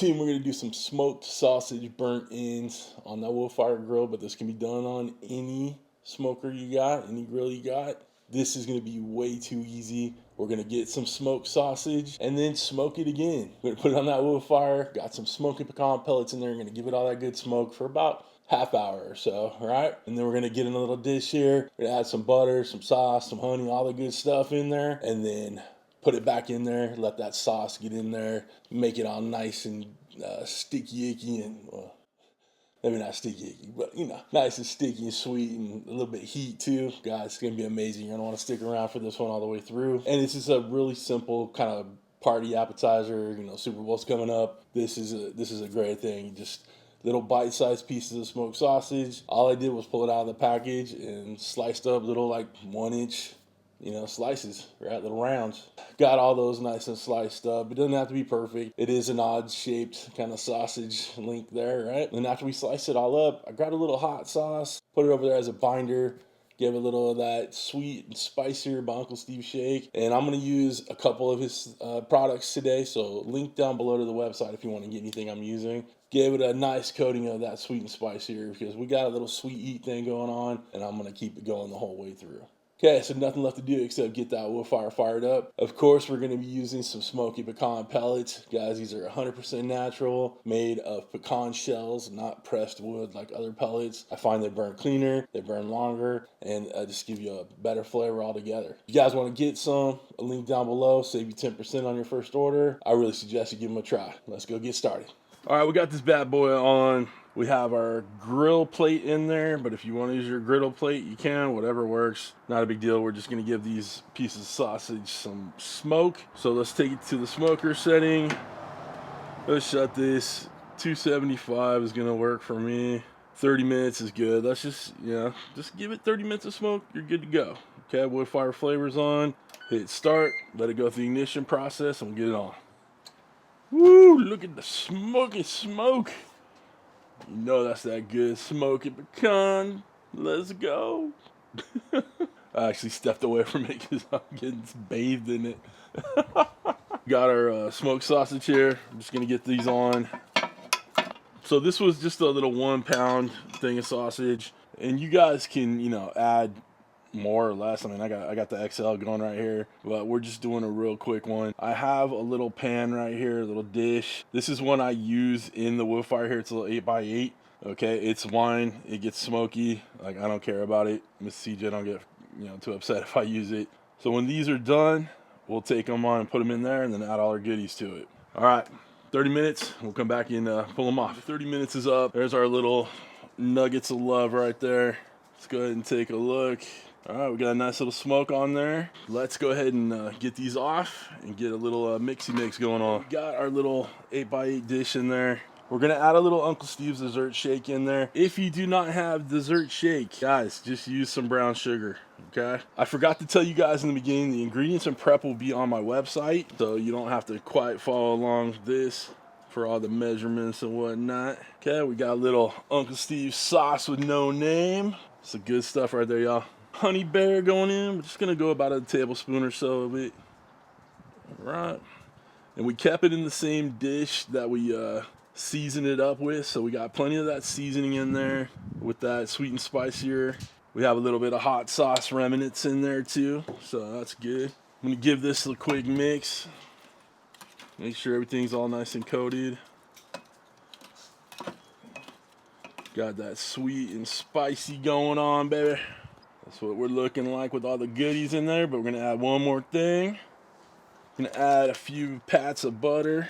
Team, we're gonna do some smoked sausage burnt ends on that Woodfire grill, but this can be done on any smoker you got, any grill you got. This is gonna be way too easy. We're gonna get some smoked sausage and then smoke it again. We're gonna put it on that wood fire, got some smoking pecan pellets in there, gonna give it all that good smoke for about half hour or so, all right? And then we're gonna get in a little dish here. We're gonna add some butter, some sauce, some honey, all the good stuff in there, and then put it back in there, let that sauce get in there, make it all nice and sticky icky and maybe not sticky icky, but nice and sticky and sweet and a little bit of heat too. Guys, it's gonna be amazing. You're gonna want to stick around for this one all the way through. And this is a really simple kind of party appetizer. Super Bowl's coming up. This is a great thing. Just little bite-sized pieces of smoked sausage. All I did was pull it out of the package and sliced up little like 1-inch slices, right? Little rounds. Got all those nice and sliced up. It doesn't have to be perfect. It is an odd shaped kind of sausage link there, right? And after we slice it all up, I grabbed a little hot sauce, put it over there as a binder, give a little of that sweet and spicier by Uncle Steve shake. And I'm going to use a couple of his products today. So link down below to the website if you want to get anything I'm using. Gave it a nice coating of that sweet and spicier because we got a little sweet heat thing going on, and I'm going to keep it going the whole way through. Okay, so nothing left to do except get that wood fire fired up. Of course, we're going to be using some smoky pecan pellets. Guys, these are 100% natural, made of pecan shells, not pressed wood like other pellets. I find they burn cleaner, they burn longer, and just give you a better flavor altogether. If you guys want to get some, a link down below, save you 10% on your first order. I really suggest you give them a try. Let's go get started. All right, we got this bad boy on. We have our grill plate in there, but if you want to use your griddle plate, you can, whatever works. Not a big deal. We're just going to give these pieces of sausage some smoke. So let's take it to the smoker setting. Let's shut this. 275 is going to work for me. 30 minutes is good. Let's just give it 30 minutes of smoke. You're good to go. Okay, wood fire flavors on. Hit start. Let it go through the ignition process and we'll get it on. Woo, look at the smoky smoke. You know that's that good smoky pecan. Let's go. I actually stepped away from it because I'm getting bathed in it. Got our smoked sausage here. I'm just going to get these on. So this was just a little 1 pound thing of sausage. And you guys can, add more or less. I mean, I got the XL going right here, but we're just doing a real quick one. I have a little pan right here, a little dish. This is one I use in the wood fire here. It's a little 8x8. Okay, it's wine. It gets smoky. Like, I don't care about it. Miss CJ don't get too upset if I use it. So when these are done, we'll take them on and put them in there and then add all our goodies to it. All right, 30 minutes. We'll come back and pull them off. 30 minutes is up. There's our little nuggets of love right there. Let's go ahead and take a look. All right, we got a nice little smoke on there. Let's go ahead and get these off and get a little mixy mix going on. Got our little 8x8 dish in there. We're gonna add a little Uncle Steve's dessert shake in there. If you do not have dessert shake, guys, just use some brown sugar, okay? I forgot to tell you guys in the beginning, the ingredients and prep will be on my website, so you don't have to quite follow along this for all the measurements and whatnot. Okay, we got a little Uncle Steve's sauce with no name. It's the good stuff right there, y'all. Honey bear going in. We're just gonna go about a tablespoon or so of it. All right, and we kept it in the same dish that we seasoned it up with, so we got plenty of that seasoning in there with that sweet and spicier. We have a little bit of hot sauce remnants in there too, so that's good. I'm gonna give this a quick mix. Make sure everything's all nice and coated. Got that sweet and spicy going on, baby. That's what we're looking like with all the goodies in there, but we're gonna add one more thing. I'm gonna add a few pats of butter,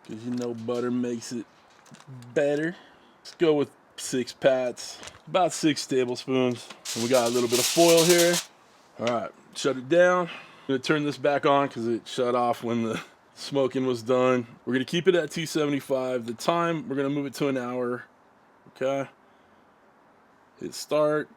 because butter makes it better. Let's go with 6 pats, about 6 tablespoons. And we got a little bit of foil here. All right, shut it down. I'm gonna turn this back on because it shut off when the smoking was done. We're gonna keep it at 275. The time, we're gonna move it to an hour. Okay, hit start.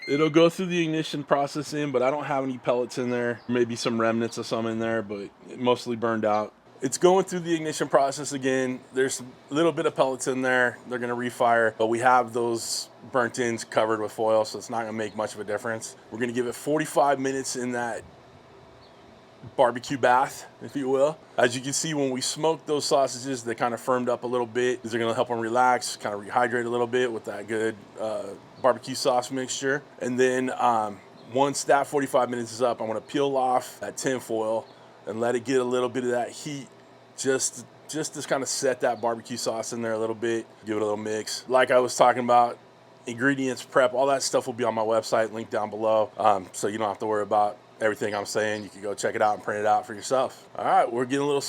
It'll go through the ignition processing, but I don't have any pellets in there. Maybe some remnants of some in there, but it mostly burned out. It's going through the ignition process again. There's a little bit of pellets in there. They're gonna refire, but we have those burnt ends covered with foil, so it's not gonna make much of a difference. We're gonna give it 45 minutes in that barbecue bath, if you will. As you can see, when we smoked those sausages, they kind of firmed up a little bit. These are gonna help them relax, kind of rehydrate a little bit with that good barbecue sauce mixture. And then once that 45 minutes is up, I'm gonna peel off that tin foil and let it get a little bit of that heat, just to kind of set that barbecue sauce in there a little bit, give it a little mix. Like I was talking about, ingredients, prep, all that stuff will be on my website, link down below, so you don't have to worry about everything I'm saying. You can go check it out and print it out for yourself. All right, we're getting a little,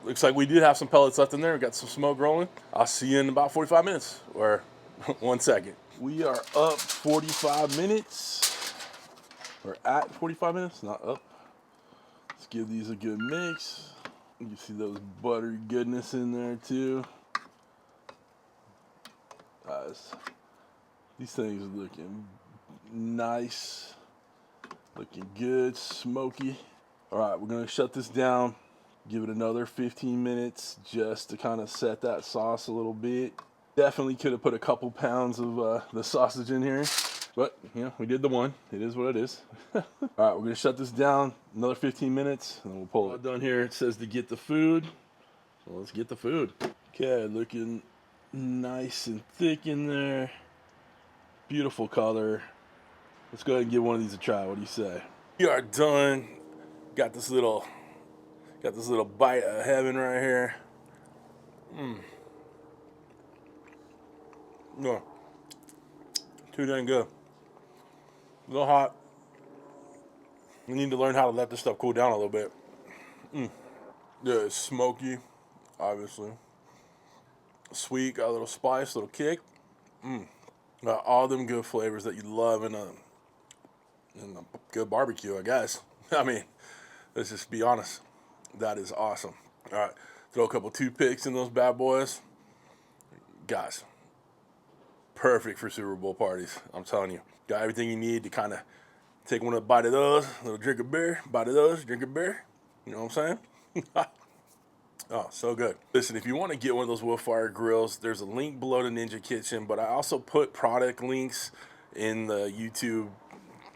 looks like we did have some pellets left in there. We got some smoke rolling. I'll see you in about 45 minutes, or 1 second. We are up 45 minutes. We're at 45 minutes, not up. Let's give these a good mix. You can see those buttery goodness in there too. Guys, these things are looking nice, looking good, smoky. All right, we're gonna shut this down, give it another 15 minutes just to kind of set that sauce a little bit. Definitely could have put a couple pounds of the sausage in here, but you know, we did the one. It is what it is. All right, we're gonna shut this down another 15 minutes and then we'll pull it. Done here, it says to get the food. Well, let's get the food. Okay, looking nice and thick in there. Beautiful color. Let's go ahead and give one of these a try. What do you say? We are done. Got this little bite of heaven right here. No, too dang good. A little hot. We need to learn how to let this stuff cool down a little bit. Yeah, it's smoky, obviously. Sweet, got a little spice, a little kick. Got all them good flavors that you love in a good barbecue, I guess. I mean, let's just be honest. That is awesome. All right, throw a couple toothpicks in those bad boys. Guys, perfect for Super Bowl parties. I'm telling you. Got everything you need to kind of take one bite of those, a little drink of beer, bite of those, drink of beer. You know what I'm saying? Oh, so good. Listen, if you want to get one of those Woodfire grills, there's a link below to Ninja Kitchen, but I also put product links in the YouTube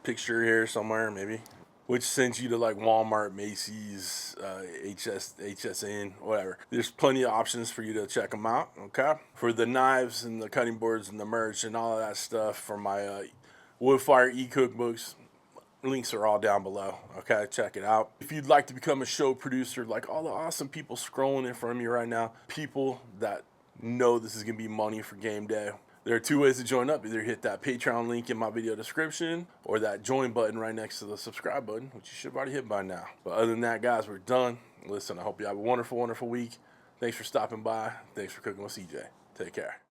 picture here somewhere, maybe, which sends you to like Walmart, Macy's, HSN, whatever. There's plenty of options for you to check them out, okay? For the knives and the cutting boards and the merch and all of that stuff for my Woodfire e-cookbooks, links are all down below, okay? Check it out. If you'd like to become a show producer, like all the awesome people scrolling in front of me right now, people that know this is gonna be money for game day, there are 2 ways to join up. Either hit that Patreon link in my video description or that join button right next to the subscribe button, which you should have already hit by now. But other than that, guys, we're done. Listen, I hope you have a wonderful, wonderful week. Thanks for stopping by. Thanks for cooking with CJ. Take care.